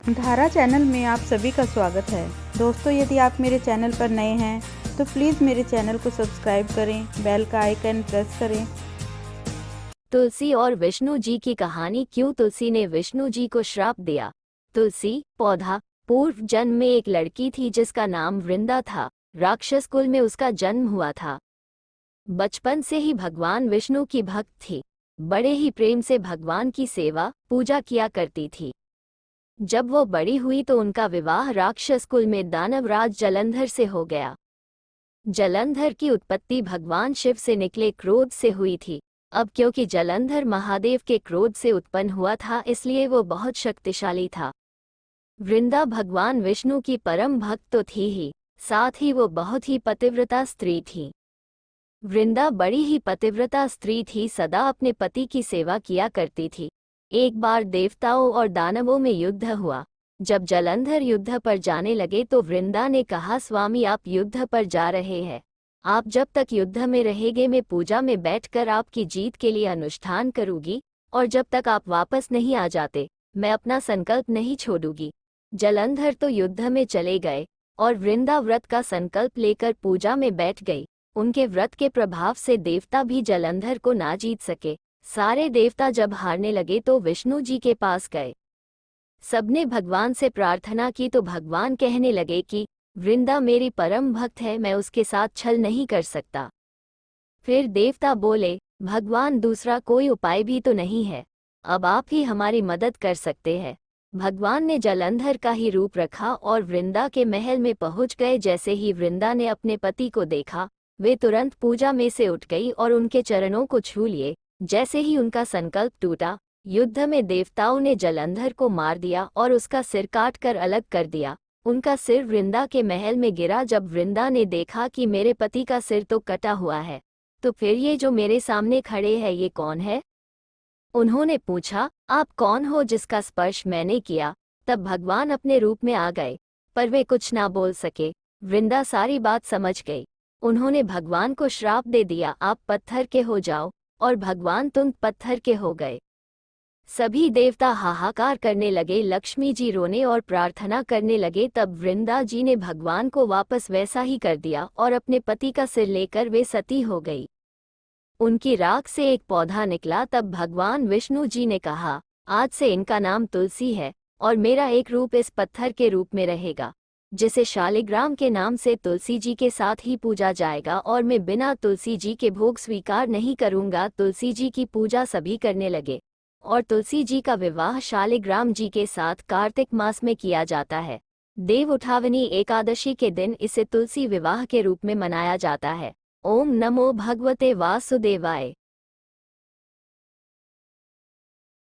धारा चैनल में आप सभी का स्वागत है। दोस्तों, यदि आप मेरे चैनल पर नए हैं तो प्लीज़ मेरे चैनल को सब्सक्राइब करें, बेल का आइकन प्रेस करें। तुलसी और विष्णु जी की कहानी। क्यों तुलसी ने विष्णु जी को श्राप दिया। तुलसी पौधा। पूर्व जन्म में एक लड़की थी जिसका नाम वृंदा था। राक्षस कुल में उसका जन्म हुआ था। बचपन से ही भगवान विष्णु की भक्त थी। बड़े ही प्रेम से भगवान की सेवा पूजा किया करती थी। जब वो बड़ी हुई तो उनका विवाह राक्षस कुल में दानवराज जलंधर से हो गया। जलंधर की उत्पत्ति भगवान शिव से निकले क्रोध से हुई थी। अब क्योंकि जलंधर महादेव के क्रोध से उत्पन्न हुआ था, इसलिए वो बहुत शक्तिशाली था। वृंदा भगवान विष्णु की परम भक्त तो थी ही, साथ ही वो बहुत ही पतिव्रता स्त्री थी। वृंदा बड़ी ही पतिव्रता स्त्री थी, सदा अपने पति की सेवा किया करती थी। एक बार देवताओं और दानवों में युद्ध हुआ। जब जलंधर युद्ध पर जाने लगे तो वृंदा ने कहा, स्वामी आप युद्ध पर जा रहे हैं, आप जब तक युद्ध में रहेंगे मैं पूजा में बैठकर आपकी जीत के लिए अनुष्ठान करूंगी, और जब तक आप वापस नहीं आ जाते मैं अपना संकल्प नहीं छोड़ूंगी। जलंधर तो युद्ध में चले गए और वृंदा व्रत का संकल्प लेकर पूजा में बैठ गई। उनके व्रत के प्रभाव से देवता भी जलंधर को ना जीत सके। सारे देवता जब हारने लगे तो विष्णु जी के पास गए। सबने भगवान से प्रार्थना की तो भगवान कहने लगे कि वृंदा मेरी परम भक्त है, मैं उसके साथ छल नहीं कर सकता। फिर देवता बोले, भगवान दूसरा कोई उपाय भी तो नहीं है, अब आप ही हमारी मदद कर सकते हैं। भगवान ने जलंधर का ही रूप रखा और वृंदा के महल में पहुंच गए। जैसे ही वृंदा ने अपने पति को देखा, वे तुरंत पूजा में से उठ गई और उनके चरणों को छू लिए। जैसे ही उनका संकल्प टूटा, युद्ध में देवताओं ने जलंधर को मार दिया और उसका सिर काट कर अलग कर दिया। उनका सिर वृंदा के महल में गिरा। जब वृंदा ने देखा कि मेरे पति का सिर तो कटा हुआ है, तो फिर ये जो मेरे सामने खड़े हैं ये कौन है? उन्होंने पूछा, आप कौन हो जिसका स्पर्श मैंने किया? तब भगवान अपने रूप में आ गए, पर वे कुछ ना बोल सके। वृंदा सारी बात समझ गई। उन्होंने भगवान को श्राप दे दिया, आप पत्थर के हो जाओ, और भगवान तुरंत पत्थर के हो गए। सभी देवता हाहाकार करने लगे, लक्ष्मी जी रोने और प्रार्थना करने लगे। तब वृंदा जी ने भगवान को वापस वैसा ही कर दिया और अपने पति का सिर लेकर वे सती हो गई। उनकी राख से एक पौधा निकला। तब भगवान विष्णु जी ने कहा, आज से इनका नाम तुलसी है और मेरा एक रूप इस पत्थर के रूप में रहेगा, जिसे शालिग्राम के नाम से तुलसी जी के साथ ही पूजा जाएगा, और मैं बिना तुलसी जी के भोग स्वीकार नहीं करूंगा। तुलसी जी की पूजा सभी करने लगे और तुलसी जी का विवाह शालिग्राम जी के साथ कार्तिक मास में किया जाता है। देव उठावनी एकादशी के दिन इसे तुलसी विवाह के रूप में मनाया जाता है। ओम नमो भगवते वासुदेवाय।